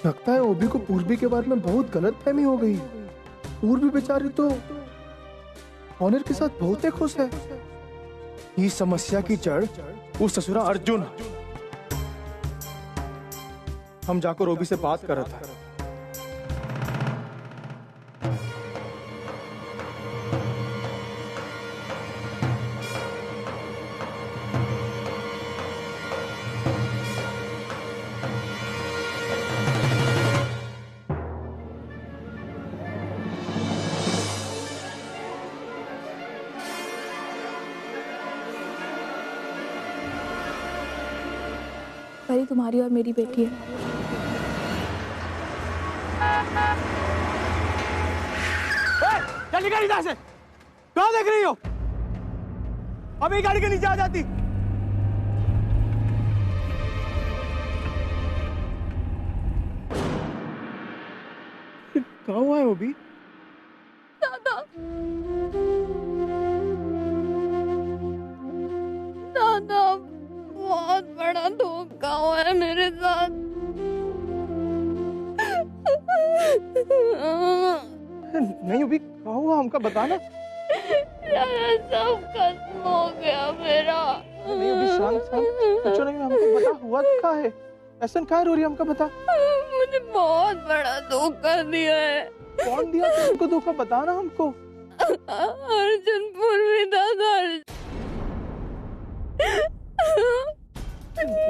लगता है ओबी को पूर्वी के बारे में बहुत गलतफहमी हो गई। पूर्वी बेचारी तो ऑनर के साथ बहुत ही खुश है। इस समस्या की जड़ वो ससुरा अर्जुन। हम जाकर ओबी से बात कर रहे थे। परी तुम्हारी और मेरी बेटी है। चल गाड़ी से। कहाँ देख रही हो? अभी गाड़ी के नीचे आ जाती। कहाँ हुआ है वो भी? दादा, दादा बहुत बड़ा धोखा हुआ है मेरे साथ। नहीं अभी कहाँ हुआ, हमका बताना। सब खत्म हो गया मेरा। नहीं अभी शांत शांत कुछ नहीं, हमको बता हुआ क्या है, ऐसा क्या रो रही है, हमका बता। मुझे बहुत बड़ा धोखा दिया है। कौन दिया तुमको धोखा, बताना हमको। अर्जुनपुर में दादा।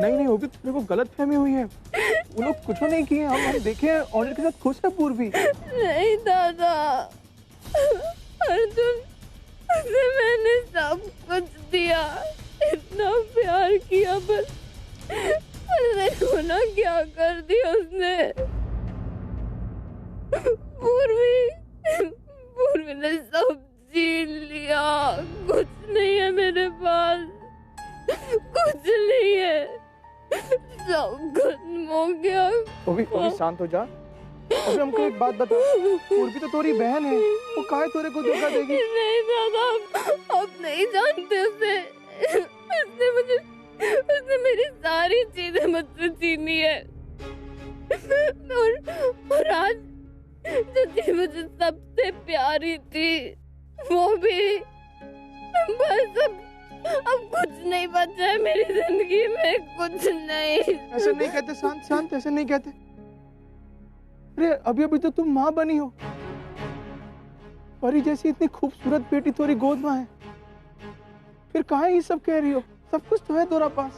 नहीं वो भी तेरे को गलत फहमी हुई है। वो लोग कुछ नहीं किए, हम देखे हैं ऑनर के साथ खुश है पूर्वी। नहीं दादा, अर्जुन से मैंने सब कुछ दिया, इतना प्यार किया, बस देखो ना क्या कर दिया उसने। पूर्वी ने सब छीन लिया, कुछ नहीं है मेरे पास, कुछ नहीं है, सब खत्म हो गया। अभी शांत हो जा। अभी हमको एक बात बता, पूर्वी तो तुम्हारी बहन है, वो काहे तोरे को धोखा देगी? नहीं दादा, आप नहीं जानते उसे। उसने मेरी सारी चीजें मुझसे छीनी है। और आज जो चीज मुझे सबसे प्यारी थी वो भी, बस अब कुछ नहीं बचा है मेरी जिंदगी में, कुछ नहीं। ऐसे नहीं कहते, शांत शांत, ऐसे नहीं कहते। अरे अभी अभी तो तुम माँ बनी हो, परी जैसी इतनी खूबसूरत बेटी तुम्हारी गोद में है, फिर कहाँ ये सब कह रही हो? सब कुछ तो है तुम्हारा पास,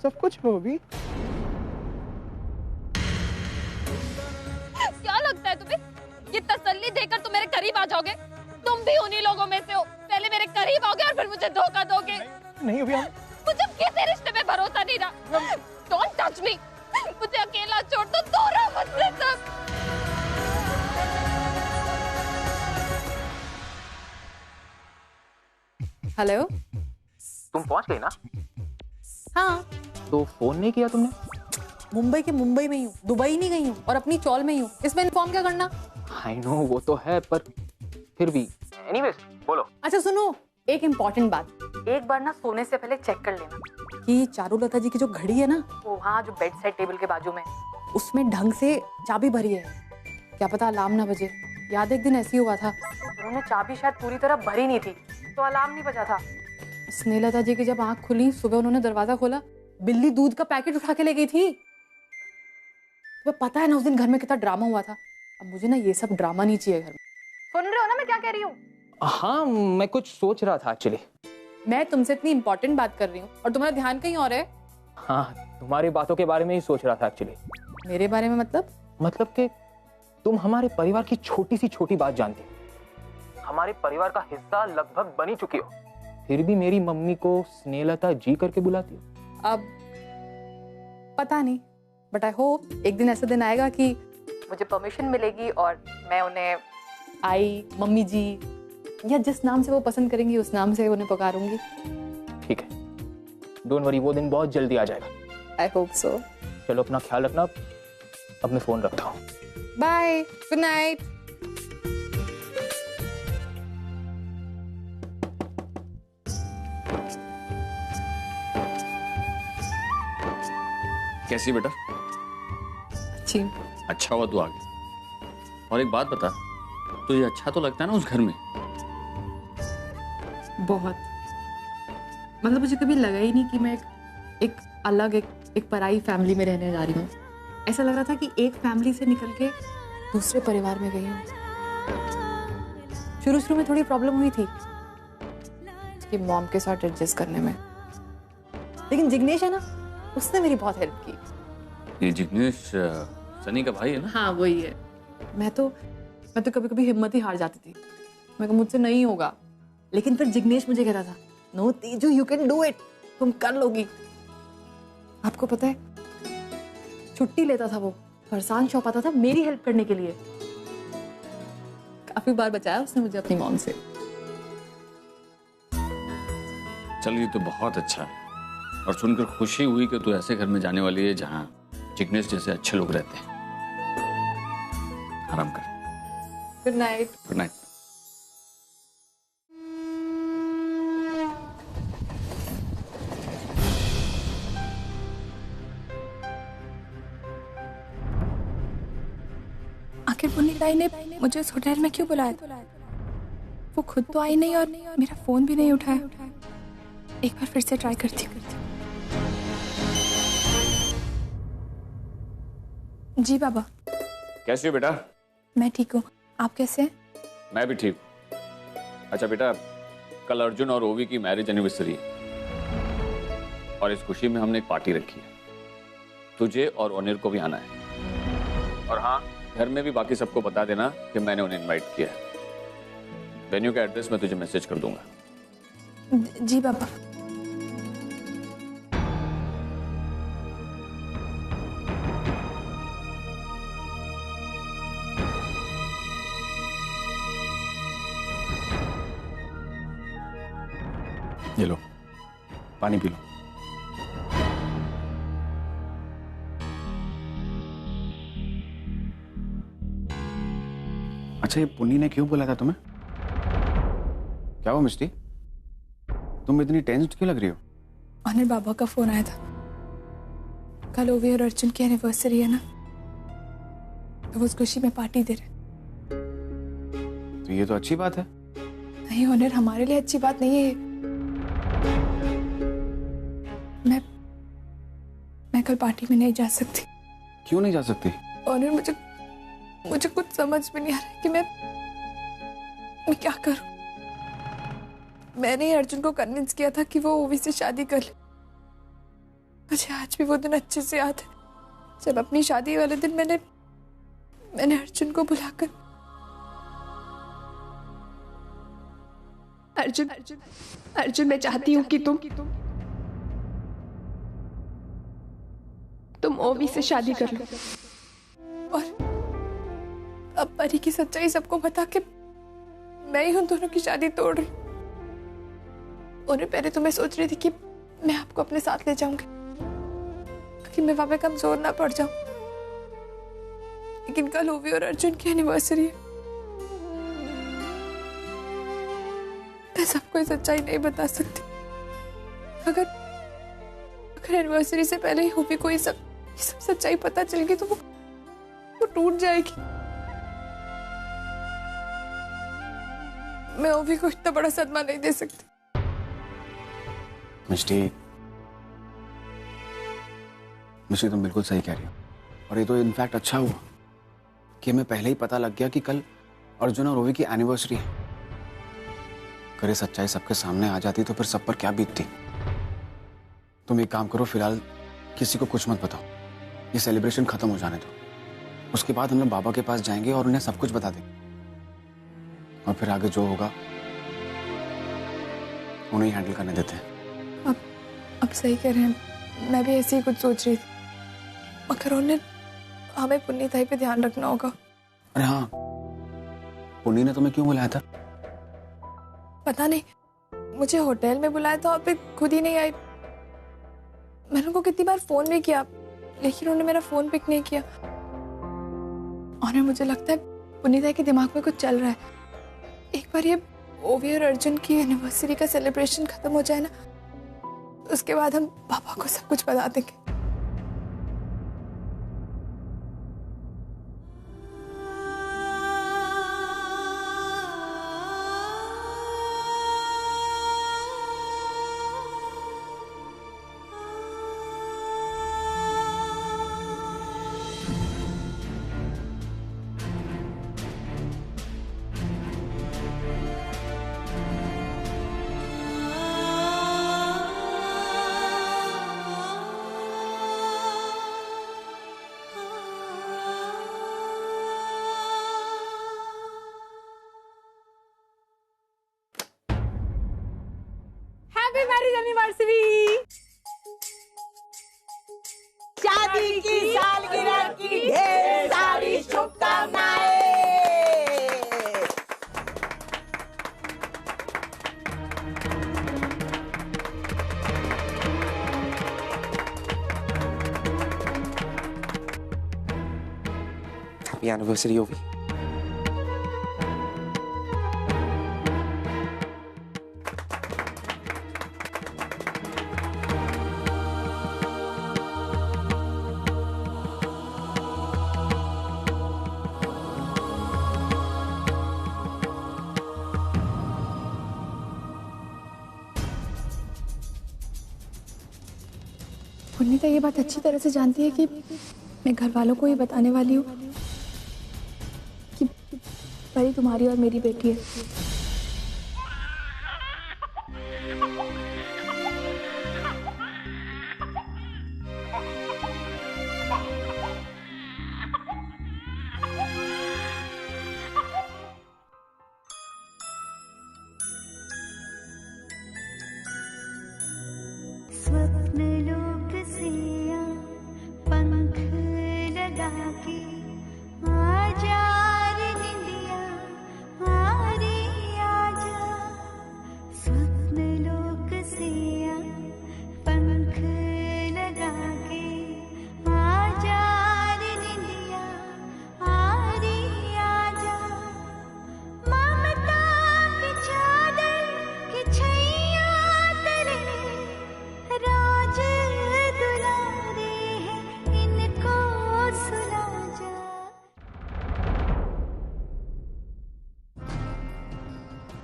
सब कुछ हो अभी। क्या लगता है तुम्हें, ये तसल्ली देकर तुम मेरे करीब आ जाओगे? तुम भी उन्हीं लोगों में से हो, पहले मेरे करीब आओगे और फिर मुझे धोखा दोगे। नहीं अभी मुझे किसी रिश्ते में भरोसा नहीं रहा। डोंट टच मी, मुझे अकेला छोड़ दो, तोड़ा मुझसे सब। हेलो, तुम पहुंच गई ना? हाँ। तो फोन नहीं किया तुमने? मुंबई के मुंबई में ही हूँ, दुबई नहीं गई हूँ और अपनी चौल में ही हूँ, इसमें इन्फॉर्म क्या करना? आई नो वो तो है, पर फिर भी एनीवेज बोलो। अच्छा सुनो, एक इम्पोर्टेंट बात, एक बार ना सोने से पहले चेक कर लेना कि चारुलता जी की जो घड़ी है ना, वो वहाँ जो बेड साइड टेबल के बाजू में, उसमें ढंग से चाबी भरी है। क्या पता अलार्म ना बजे। याद एक दिन ऐसे ही हुआ था, उन्होंने चाबी शायद पूरी तरह भरी नहीं थी तो अलार्म नहीं बजा था। स्नेहलता जी की जब आंख खुली, सुबह उन्होंने दरवाजा खोला, बिल्ली दूध का पैकेट उठा के ले गई थी। तुम्हें पता है ना उस दिन घर में कितना ड्रामा हुआ था। अब मुझे ना ये सब ड्रामा नहीं चाहिए घर में। सुन रहे हो ना मैं क्या कह रही हूँ? हाँ मैं कुछ सोच रहा था एक्चुअली। मैं तुमसे इतनी इंपॉर्टेंट बात कर रही हूँ और तुम्हारा ध्यान कहीं और है। हाँ तुम्हारी बातों के बारे में ही सोच रहा था एक्चुअली। मेरे बारे में मतलब कि तुम हमारे परिवार की छोटी सी छोटी बात जानती हो, हमारे परिवार का हिस्सा लगभग बनी चुकी हो, फिर भी मेरी मम्मी को स्नेहलता जी करके बुलाती हो। अब पता नहीं, बट आई होप एक दिन ऐसा दिन आएगा कि मुझे परमिशन मिलेगी और मैं उन्हें आई, मम्मी जी या जिस नाम से वो पसंद करेंगी उस नाम से उन्हें पुकारूंगी। ठीक है, डोंट वरी, वो दिन बहुत जल्दी आ जाएगा। I hope so. चलो अपना ख्याल रखना, अब मैं फोन रखता हूँ। Bye, good night. कैसी बेटा? जी। अच्छा हुआ तू आ गई। और एक बात बता, तुझे अच्छा तो लगता है ना उस घर में? बहुत। मतलब मुझे कभी लगा ही नहीं कि मैं एक अलग एक पराई फैमिली में रहने जा रही हूँ। ऐसा लग रहा था कि एक फैमिली से निकल के दूसरे परिवार में गई हूँ। शुरू में थोड़ी प्रॉब्लम हुई थी उसकी मॉम के साथ एडजस्ट करने में, लेकिन जिग्नेश है ना, उसने मेरी बहुत हेल्प की। ये जिग्नेश सनी का भाई है ना? हाँ वही है। मैं तो कभी कभी हिम्मत ही हार जाती थी। मैं कहा मुझसे नहीं होगा, लेकिन फिर जिग्नेश मुझे कहता था, no Teju, you can do it, तुम कर लोगी। आपको पता है, छुट्टी लेता था वो, फरसान शॉप आता था मेरी हेल्प करने के लिए। काफी बार बचाया उसने मुझे अपनी मॉम से। चल ये तो बहुत अच्छा है, और सुनकर खुशी हुई कि तू ऐसे घर में जाने वाली है जहां जिग्नेश जैसे अच्छे लोग रहते हैं। आराम कर। Good night. Good night. आखिर पुन्नी ताई ने मुझे उस होटल में क्यों बुलाया? वो खुद तो आई नहीं और मेरा फोन भी नहीं उठाया। एक बार फिर से ट्राई करती हूँ। जी बाबा। कैसी हो बेटा? मैं ठीक हूँ, आप कैसे हैं? मैं भी ठीक। अच्छा बेटा, कल अर्जुन और ओवी की मैरिज एनिवर्सरी है, और इस खुशी में हमने एक पार्टी रखी है। तुझे और ओनिर को भी आना है, और हाँ, घर में भी बाकी सबको बता देना कि मैंने उन्हें इनवाइट किया है। वेन्यू का एड्रेस मैं तुझे मैसेज कर दूंगा। जी बाबा। ये लो, पानी पी लो। अच्छा, ये पुन्नी ने क्यों बुलाया था तुम्हें? क्या हुआ मिस्टी? तुम इतनी टेंस्ड क्यों लग रही हो? अनिल बाबा का फोन आया था। कल ओवी और अर्जुन की एनिवर्सरी है ना, तो वो उस खुशी में पार्टी दे रहे। तो ये तो अच्छी बात है। नहीं ओनिर, हमारे लिए अच्छी बात नहीं है। मैं कल पार्टी में नहीं जा सकती। क्यों नहीं जा सकती? ओनिर, मुझे कुछ समझ में नहीं आ रहा कि मैं क्या करूं। मैंने अर्जुन को कन्विंस किया था कि वो ओवी से शादी कर ले। मुझे आज भी वो दिन अच्छे से याद है, जब अपनी शादी वाले दिन मैंने अर्जुन को बुलाकर अर्जुन मैं चाहती हूँ कि तुम ओवी से शादी कर लो, और अब परी की सच्चाई सबको बता के मैं ही उन दोनों की शादी तोड़ रही। उन्हें पहले तो मैं सोच रही थी कि मैं आपको अपने साथ ले जाऊंगी कि मैं वहां पे कमजोर ना पड़ जाऊं, लेकिन कल ओवी और अर्जुन की एनिवर्सरी है। मैं सबको ये सच्चाई नहीं बता सकती। अगर एनिवर्सरी से पहले ही ओवी को ये सब सच्चाई पता चल गई तो वो टूट जाएगी। मैं ओवी को इतना बड़ा सदमा नहीं दे सकती। मिस्टी, तुम बिल्कुल सही कह रही हो, और ये तो इनफैक्ट अच्छा हुआ कि हमें पहले ही पता लग गया कि कल अर्जुन और ओवी की एनिवर्सरी है। अगर ये सच्चाई सबके सामने आ जाती तो फिर सब पर क्या बीतती। तुम एक काम करो, फिलहाल किसी को कुछ मत बताओ, ये सेलिब्रेशन खत्म हो जाने दो। उसके बाद हम लोग बाबा के पास जाएंगे और उन्हें सब कुछ बता देंगे, और फिर आगे जो होगा उन्हें ही हैंडल करने देते हैं। अब सही कह रहे हैं, मैं भी ऐसे ही कुछ सोच रही थी, मगर उन्हें हमें पुन्नी ताई पे ध्यान रखना होगा। अरे हाँ, पुन्नी ने तुम्हें क्यों बुलाया था? पता नहीं, मुझे होटल में बुलाया था और फिर खुद ही नहीं आई। मैंने उनको कितनी बार फोन भी किया, लेकिन उन्होंने मेरा फोन पिक नहीं किया। और मुझे लगता है पुन्नी ताई के दिमाग में कुछ चल रहा है। एक बार ये ओवी और अर्जुन की एनिवर्सरी का सेलिब्रेशन खत्म हो जाए ना, उसके बाद हम पापा को सब कुछ बता देंगे। शादी की सालगिरह की ढेर सारी शुभकामनाएं। हैप्पी एनिवर्सरी ओवी। पुनीता ये बात अच्छी तरह से जानती है कि मैं घर वालों को ये बताने वाली हूँ कि परी तुम्हारी और मेरी बेटी है।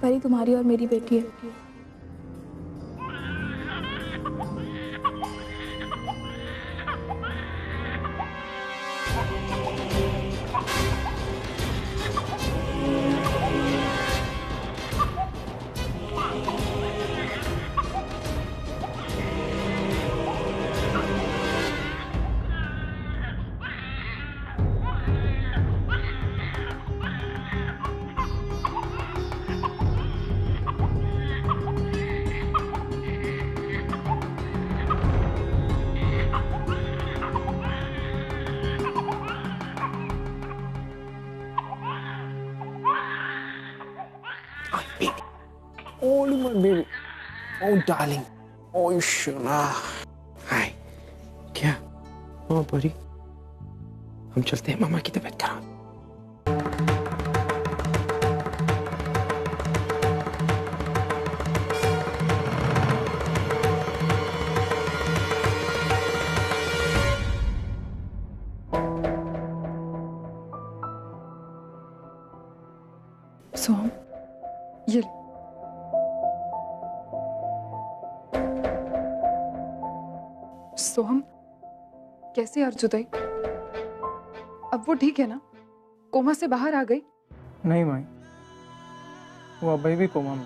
परी तुम्हारी और मेरी बेटी है। Oh, my baby. Oh, darling. Oh, Shona. Hi. क्या? हाँ परी, हम चलते हैं, मामा की तबीयत खराब। सोहम, ये सोहम, कैसे अर्जुदई? अब वो ठीक है ना? कोमा से बाहर आ गई? नहीं माई, वो अभी भी कोमा में।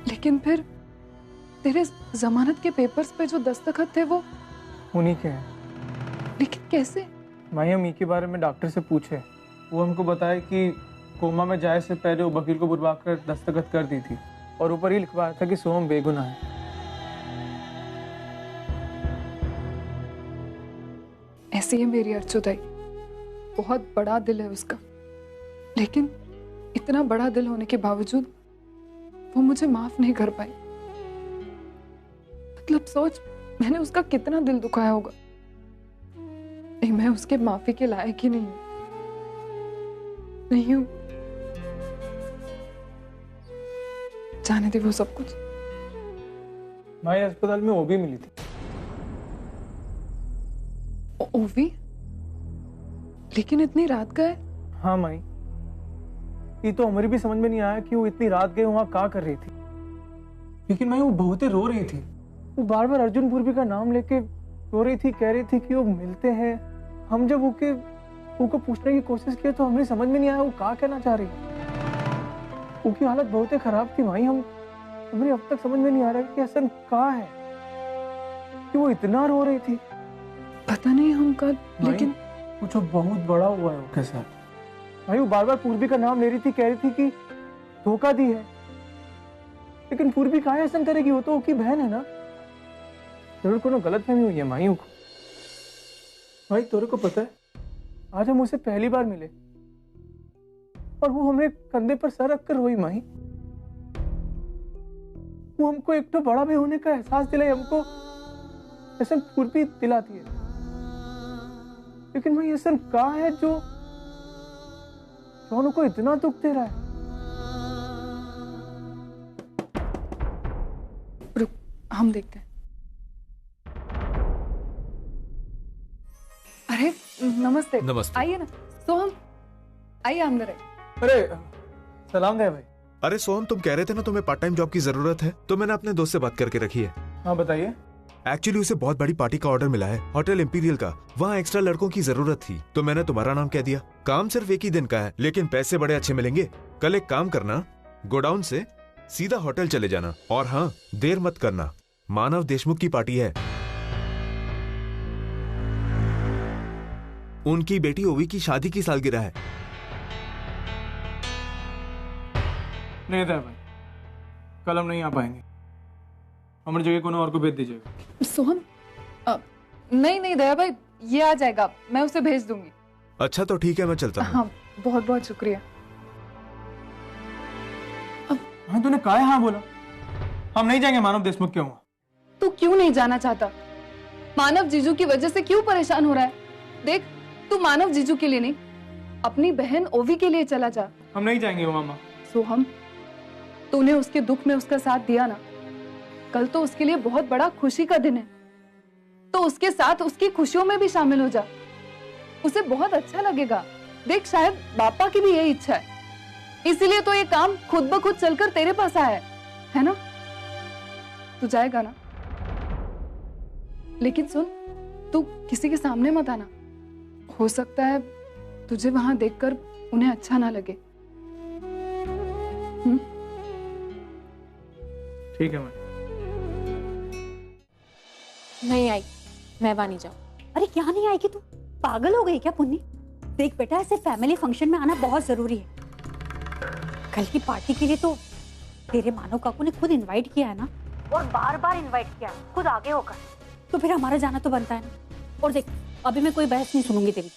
लेकिन फिर तेरे जमानत के पेपर्स पे जो दस्तखत थे वो उन्हीं के हैं। लेकिन कैसे? माई, हम के बारे में डॉक्टर से पूछे, वो हमको बताया कि कोमा में जाए से पहले वो वकील को बुलवा कर दस्तखत कर दी थी और ऊपर ही लिखवाया था कि सोहम बेगुनाह है। ऐसी है मेरी अर्जुदई, बहुत बड़ा दिल है उसका, लेकिन इतना बड़ा दिल होने के बावजूद वो मुझे माफ नहीं कर पाई। मतलब सोच, मैंने उसका कितना दिल दुखाया होगा। नहीं, मैं उसके माफी के लायक ही नहीं हूं, नहीं हूं। जाने दे वो सब कुछ। माई, अस्पताल में ओबी मिली थी। ओवी? लेकिन इतनी रात का है। हाँ माई, ये तो हमारी भी समझ में नहीं आया कि वो इतनी रात गए वहां क्या कर रही थी। लेकिन माई, वो बहुत ही रो रही थी। वो बार बार अर्जुन पूर्वी का नाम लेके रो रही थी, कह रही थी कि वो मिलते हैं। हम जब उनको पूछने की कोशिश की तो हमें समझ में नहीं आया वो क्या कहना चाह रही। उसकी हालत बहुत ही खराब थी माई। हमें अब तक समझ में नहीं आ रहा कि ऐसा क्या है कि वो इतना रो रही थी। पता नहीं हम कल, लेकिन कुछ बहुत बड़ा हुआ है उसके साथ। भाई, वो बार बार पूर्वी का नाम ले रही थी, कह रही थी कि धोखा दी है। लेकिन पूर्वी कहाँ ऐसा करेगी? वो तो उसकी बहन है ना। जरूर कोनो गलतफहमी हुई है मायूं को। भाई तोरे को पता है, आज हम उसे पहली बार मिले और वो हमें कंधे पर सर रख कर रोई माही। वो हमको एक तो बड़ा भी होने का एहसास दिलाई, हमको ऐसा पूर्वी दिलाती है। लेकिन भाई ऐसा कहाँ है जो दोनों को इतना दुख दे रहा है? रुक, हम देखते हैं। अरे नमस्ते। नमस्ते। आइए ना सोहम, आइए अंदर आइए। अरे सलाम दे भाई। अरे सोहम, तुम कह रहे थे ना तुम्हें पार्ट टाइम जॉब की जरूरत है, तो मैंने अपने दोस्त से बात करके रखी है। हाँ बताइए। एक्चुअली उसे बहुत बड़ी पार्टी का ऑर्डर मिला है होटल इंपीरियल का। वहाँ एक्स्ट्रा लड़कों की जरूरत थी, तो मैंने तुम्हारा नाम कह दिया। काम सिर्फ एक ही दिन का है, लेकिन पैसे बड़े अच्छे मिलेंगे। कल एक काम करना, गोडाउन से सीधा होटल चले जाना, और हाँ देर मत करना, मानव देशमुख की पार्टी है। उनकी बेटी ओवी की शादी की सालगिरह है। नहीं था भाई, कल हम नहीं आ पाएंगे। हमारी जगह कोनो और को भेज दीजिएगा। सोहम, नहीं दया भाई, ये आ जाएगा, मैं उसे भेज दूंगी। अच्छा तो ठीक है, मैं चलता हूँ। हाँ, बहुत बहुत शुक्रिया। हाँ तूने काहे हाँ बोला? हम नहीं जाएंगे मानव देशमुख के वहाँ। तू क्यों नहीं जाना चाहता? मानव जीजू की वजह से क्यों परेशान हो रहा है? देख, तू मानव जीजू के लिए नहीं, अपनी बहन ओवी के लिए चला जा। हम नहीं जाएंगे वो मामा। सोहम, तूने उसके दुख में उसका साथ दिया ना, कल तो उसके लिए बहुत बड़ा खुशी का दिन है, तो उसके साथ उसकी खुशियों में भी शामिल हो जा। उसे बहुत अच्छा लगेगा। देख, शायद पापा की भी यही इच्छा है, इसीलिए तो ये काम खुद ब खुद चलकर तेरे पास आया है ना? तू जाएगा ना? लेकिन सुन, तू किसी के सामने मत आना। हो सकता है तुझे वहां देखकर उन्हें अच्छा ना लगे। ठीक है मैं नहीं आई, मैं वहां नहीं जाऊँ। अरे क्या नहीं आएगी तू? पागल हो गई क्या पुन्नी? देख बेटा, ऐसे फैमिली फंक्शन में आना बहुत जरूरी है। कल की पार्टी के लिए तो तेरे मानव काकू ने खुद इनवाइट किया है ना, और बार बार इनवाइट किया, खुद आगे होकर, तो फिर हमारा जाना तो बनता है ना। और देख, अभी मैं कोई बहस नहीं सुनूंगी तेरी,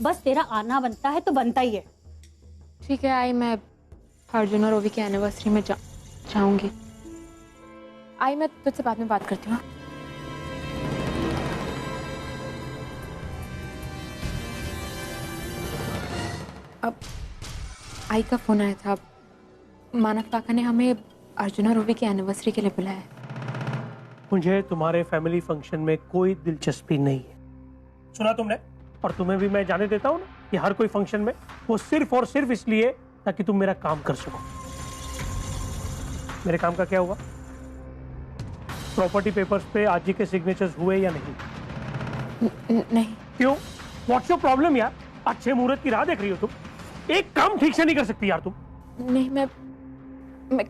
बस तेरा आना बनता है तो बनता ही है। ठीक है आई, मैं अर्जुन और ओवी की एनिवर्सरी में जाऊंगी। आई, मैं तुझसे बाद में बात करती हूँ। अब आई का फोन आया था, मानव काका ने हमें अर्जुन और ओवी की एनिवर्सरी के लिए बुलाया है। मुझे तुम्हारे फैमिली फंक्शन में कोई दिलचस्पी नहीं है, सुना तुमने? और तुम्हें भी मैं जाने देता हूँ ना कि हर कोई फंक्शन में वो सिर्फ और सिर्फ इसलिए ताकि तुम मेरा काम कर सको। मेरे काम का क्या हुआ? प्रॉपर्टी पेपर्स पे आज जी के सिग्नेचर्स हुए या नहीं? नहीं। क्यों? व्हाट्स योर प्रॉब्लम यार? अच्छे मुहूर्त की राह देख रही हो तुम, एक काम ठीक से नहीं कर सकती यार तुम। नहीं, मैं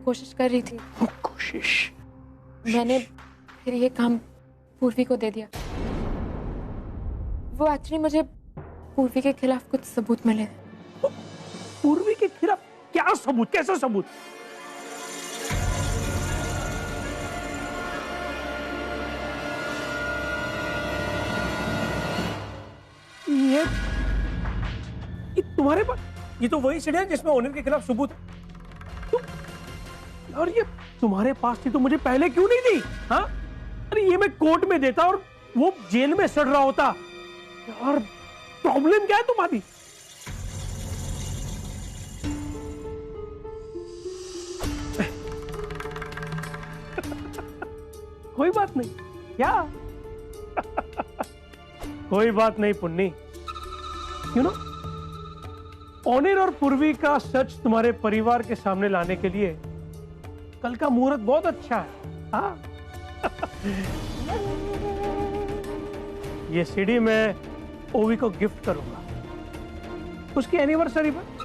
कोशिश कर रही थी। कोशिश? मैंने फिर ये काम पूर्वी को दे दिया। वो एक्चुअली मुझे पूर्वी के खिलाफ कुछ सबूत मिले। पूर्वी के खिलाफ? क्या सबूत? कैसा सबूत? ये तुम्हारे पास? ये तो वही सीढ़ी है जिसमें ओनर के खिलाफ सबूत है। और ये तुम्हारे पास थी तो मुझे पहले क्यों नहीं दी? हाँ, अरे ये मैं कोर्ट में देता और वो जेल में सड़ रहा होता। यार प्रॉब्लम क्या है तुम्हारी? कोई बात नहीं क्या? कोई बात नहीं पुन्नी, यू नो, ओनिर और पूर्वी का सच तुम्हारे परिवार के सामने लाने के लिए कल का मुहूर्त बहुत अच्छा है। हाँ ये सीडी मैं ओवी को गिफ्ट करूंगा उसकी एनिवर्सरी पर।